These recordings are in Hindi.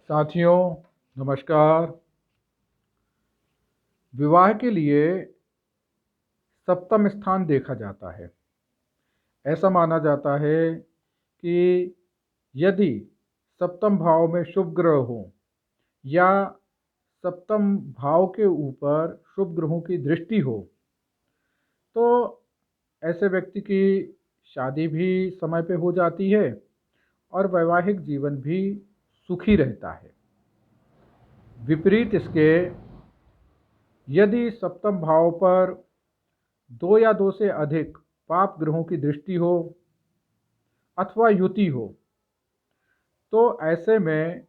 साथियों, नमस्कार। विवाह के लिए सप्तम स्थान देखा जाता है। ऐसा माना जाता है कि यदि सप्तम भाव में शुभ ग्रह हो या सप्तम भाव के ऊपर शुभ ग्रहों की दृष्टि हो तो ऐसे व्यक्ति की शादी भी समय पे हो जाती है और वैवाहिक जीवन भी सुखी रहता है। विपरीत इसके यदि सप्तम भाव पर दो या दो से अधिक पाप ग्रहों की दृष्टि हो अथवा युति हो तो ऐसे में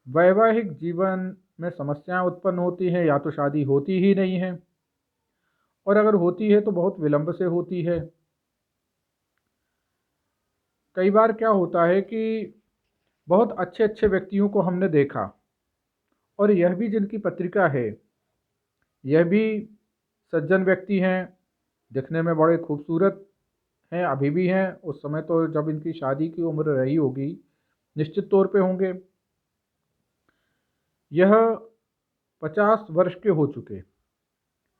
वैवाहिक जीवन में समस्याएं उत्पन्न होती हैं, या तो शादी होती ही नहीं है और अगर होती है तो बहुत विलंब से होती है। कई बार क्या होता है कि बहुत अच्छे अच्छे व्यक्तियों को हमने देखा और यह भी जिनकी पत्रिका है, यह भी सज्जन व्यक्ति हैं, दिखने में बड़े खूबसूरत हैं, अभी भी हैं। उस समय तो जब इनकी शादी की उम्र रही होगी निश्चित तौर पे होंगे। यह 50 वर्ष के हो चुके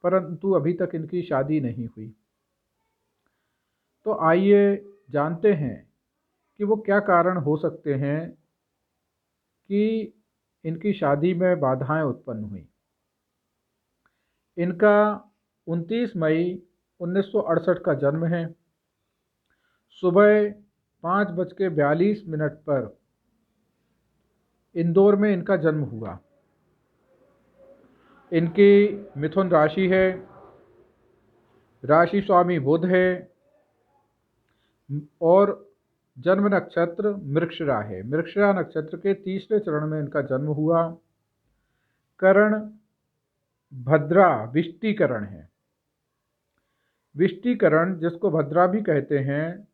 परंतु अभी तक इनकी शादी नहीं हुई। तो आइए जानते हैं कि वो क्या कारण हो सकते हैं कि इनकी शादी में बाधाएं उत्पन्न हुई। इनका 29 मई 1968 का जन्म है। सुबह 5:42 पर इंदौर में इनका जन्म हुआ। इनकी मिथुन राशि है, राशि स्वामी बुध है और जन्म नक्षत्र मृगशिरा है। मृगशिरा नक्षत्र के तीसरे चरण में इनका जन्म हुआ। करण भद्रा विष्टिकरण है। विष्टिकरण जिसको भद्रा भी कहते हैं,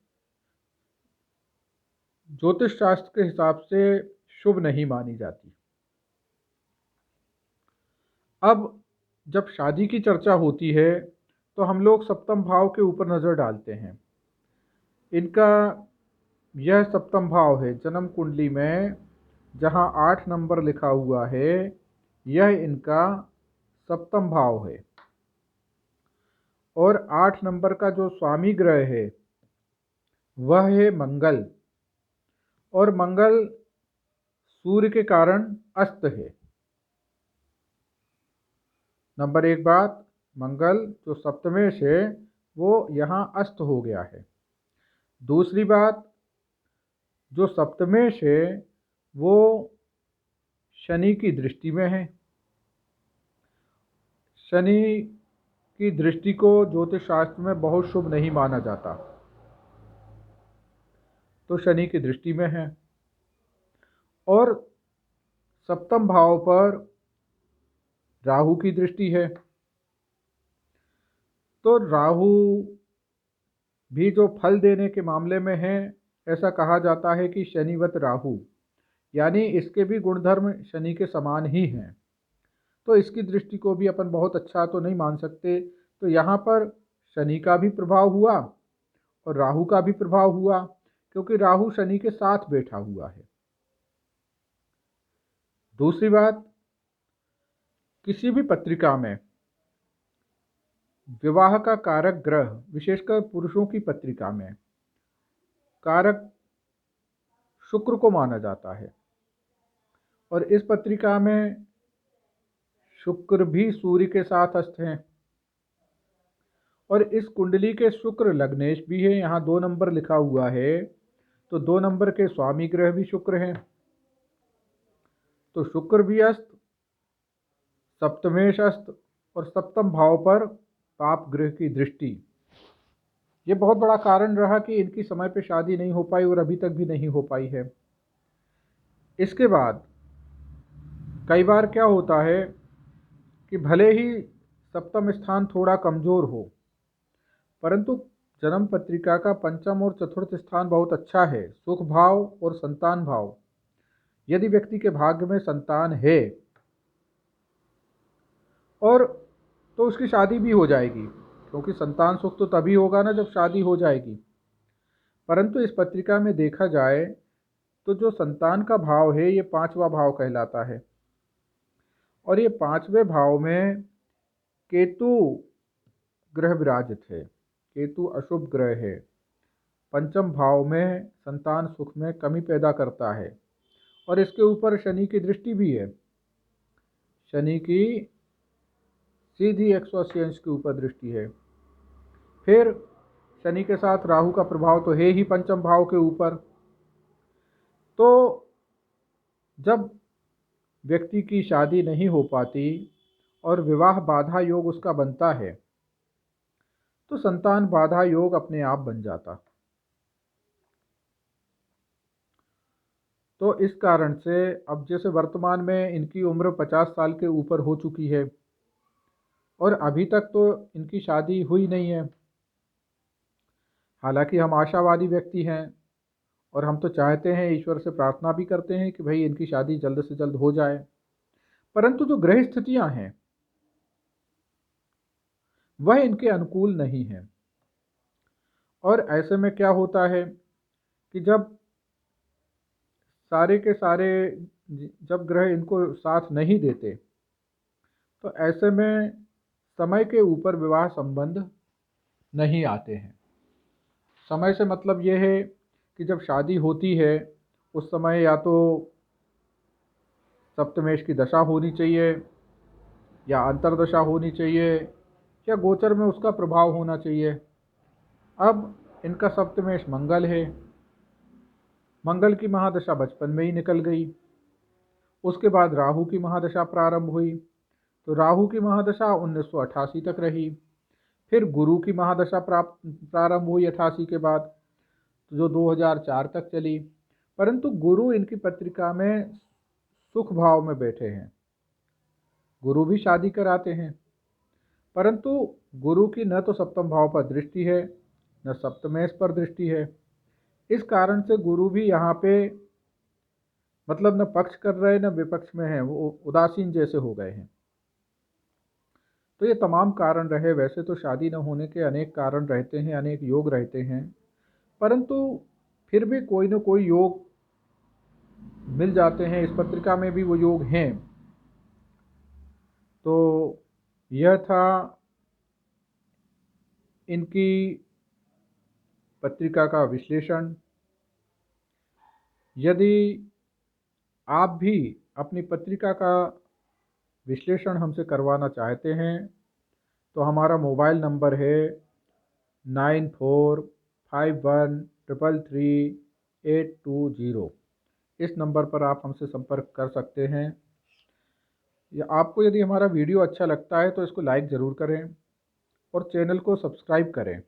ज्योतिष शास्त्र के हिसाब से शुभ नहीं मानी जाती। अब जब शादी की चर्चा होती है तो हम लोग सप्तम भाव के ऊपर नज़र डालते हैं। इनका यह सप्तम भाव है, जन्म कुंडली में जहां 8 नंबर लिखा हुआ है यह इनका सप्तम भाव है। और 8 नंबर का जो स्वामी ग्रह है वह है मंगल, और मंगल सूर्य के कारण अस्त है। नंबर एक बात, मंगल जो सप्तमेश है वो यहाँ अस्त हो गया है। दूसरी बात, जो सप्तमेश है वो शनि की दृष्टि में है। शनि की दृष्टि को ज्योतिष शास्त्र में बहुत शुभ नहीं माना जाता, तो शनि की दृष्टि में है। और सप्तम भाव पर राहु की दृष्टि है। तो राहु भी जो फल देने के मामले में है, ऐसा कहा जाता है कि शनिवत राहु, यानी इसके भी गुणधर्म शनि के समान ही हैं। तो इसकी दृष्टि को भी अपन बहुत अच्छा तो नहीं मान सकते। तो यहाँ पर शनि का भी प्रभाव हुआ और राहु का भी प्रभाव हुआ, क्योंकि राहु शनि के साथ बैठा हुआ है। दूसरी बात, किसी भी पत्रिका में विवाह का कारक ग्रह, विशेषकर पुरुषों की पत्रिका में कारक शुक्र को माना जाता है। और इस पत्रिका में शुक्र भी सूर्य के साथ अस्त हैं। और इस कुंडली के शुक्र लग्नेश भी है। यहाँ 2 नंबर लिखा हुआ है तो 2 नंबर के स्वामी ग्रह भी शुक्र हैं। तो शुक्र भी अस्त, सप्तमेश अस्त और सप्तम भाव पर पाप ग्रह की दृष्टि, ये बहुत बड़ा कारण रहा कि इनकी समय पे शादी नहीं हो पाई और अभी तक भी नहीं हो पाई है। इसके बाद कई बार क्या होता है कि भले ही सप्तम स्थान थोड़ा कमज़ोर हो, परंतु जन्म पत्रिका का पंचम और चतुर्थ स्थान बहुत अच्छा है, सुख भाव और संतान भाव। यदि व्यक्ति के भाग्य में संतान है और तो उसकी शादी भी हो जाएगी, क्योंकि संतान सुख तो तभी होगा ना जब शादी हो जाएगी। परंतु इस पत्रिका में देखा जाए तो जो संतान का भाव है ये 5वां भाव कहलाता है। और ये 5वें भाव में केतु ग्रह विराजित है। केतु अशुभ ग्रह है। पंचम भाव में संतान सुख में कमी पैदा करता है और इसके ऊपर शनि की दृष्टि भी है। शनि की सीधी 180 अंश के ऊपर दृष्टि है। फिर शनि के साथ राहु का प्रभाव तो है ही पंचम भाव के ऊपर। तो जब व्यक्ति की शादी नहीं हो पाती और विवाह बाधा योग उसका बनता है तो संतान बाधा योग अपने आप बन जाता। तो इस कारण से अब जैसे वर्तमान में इनकी उम्र 50 साल के ऊपर हो चुकी है और अभी तक तो इनकी शादी हुई नहीं है। हालांकि हम आशावादी व्यक्ति हैं और हम तो चाहते हैं, ईश्वर से प्रार्थना भी करते हैं कि भाई इनकी शादी जल्द से जल्द हो जाए, परंतु जो ग्रह स्थितियां हैं वह इनके अनुकूल नहीं है। और ऐसे में क्या होता है कि जब सारे के सारे जब ग्रह इनको साथ नहीं देते तो ऐसे में समय के ऊपर विवाह संबंध नहीं आते हैं। समय से मतलब ये है कि जब शादी होती है उस समय या तो सप्तमेश की दशा होनी चाहिए या अंतर्दशा होनी चाहिए या गोचर में उसका प्रभाव होना चाहिए। अब इनका सप्तमेश मंगल है। मंगल की महादशा बचपन में ही निकल गई। उसके बाद राहु की महादशा प्रारंभ हुई तो राहु की महादशा 1988 तक रही। फिर गुरु की महादशा प्रारंभ हुई 88 के बाद, जो 2004 तक चली। परंतु गुरु इनकी पत्रिका में सुख भाव में बैठे हैं। गुरु भी शादी कराते हैं, परंतु गुरु की न तो सप्तम भाव पर दृष्टि है न सप्तमेश पर दृष्टि है। इस कारण से गुरु भी यहाँ पे मतलब न पक्ष कर रहे न विपक्ष में हैं, वो उदासीन जैसे हो गए हैं। तो ये तमाम कारण रहे। वैसे तो शादी न होने के अनेक कारण रहते हैं, अनेक योग रहते हैं, परंतु फिर भी कोई न कोई योग मिल जाते हैं। इस पत्रिका में भी वो योग हैं। तो यह था इनकी पत्रिका का विश्लेषण। यदि आप भी अपनी पत्रिका का विश्लेषण हमसे करवाना चाहते हैं तो हमारा मोबाइल नंबर है 9451333820। इस नंबर पर आप हमसे संपर्क कर सकते हैं। या आपको यदि हमारा वीडियो अच्छा लगता है तो इसको लाइक ज़रूर करें और चैनल को सब्सक्राइब करें,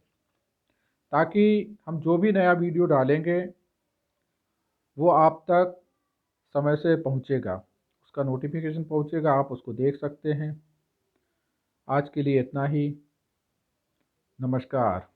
ताकि हम जो भी नया वीडियो डालेंगे वो आप तक समय से पहुंचेगा, उसका नोटिफिकेशन पहुंचेगा, आप उसको देख सकते हैं। आज के लिए इतना ही। नमस्कार।